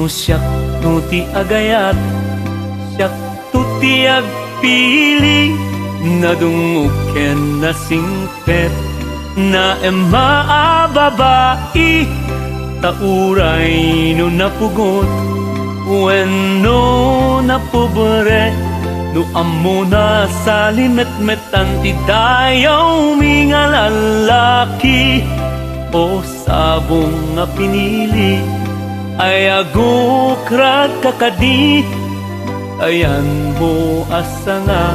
siyak no ti agayat, siyak to ti agpili, nadunguken na singpet, na emaababai, tauray no napugot, wenno napobre, no amo na sa limet-metan ti dayaw mi nga lalaki, o sabong nga pinili, ay agukrat kakadi, ayan mo asa nga,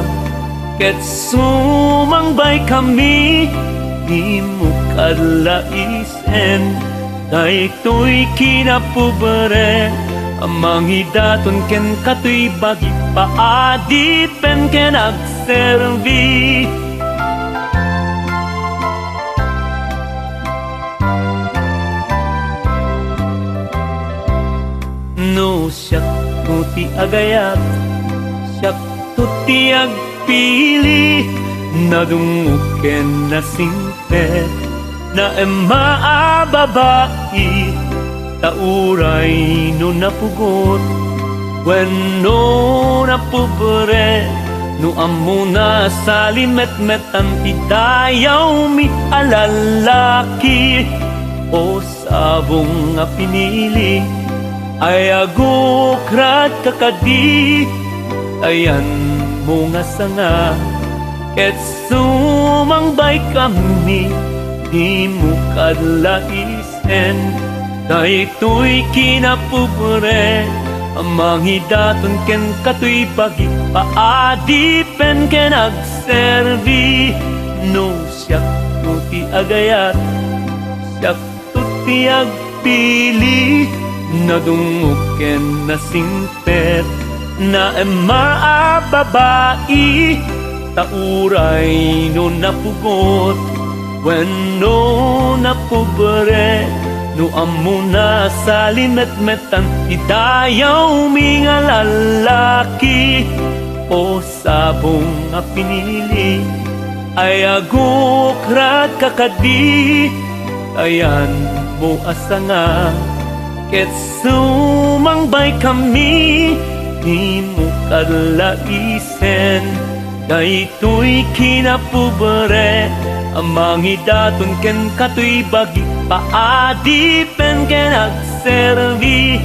ket sumangbay kami, di mo kadlaisen, daytoy kinapobre, amang hidaton ken katoy bagi paadipen ken agservi. No siyak no ti agayat, siyak to ti agpili, nadunguken na singpet, na emaababai, tauray no napugot, wenno napobre, no amo na sa limet-metan ti dayaw mi alalaki, o sabong nga pinili, ay agukrat kakadi, ayan mo nga sanga, ket sumangbay kami, di mo kadlaisen, daytoy kinapobre, amang hidaton ken katoy bagi paadipen ken agservi. No siyak no ti agayat, siyak to ti agpili, nadunguken na singpet, na emaababai, tauray no napugot, wenno napobre, no amo na sa limet-metan ti dayaw mi nga lalaki, o sabong nga pinili, ay agukrat kakadi, ayan mo asa nga, ket sumangbay kami, di mo kadlaisen, daytoy kinapobre, amang hidaton ken katoy bagi paadipen ken agservi,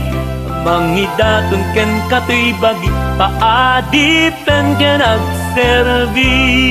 amang hidaton ken katoy bagi paadipen ken agservi.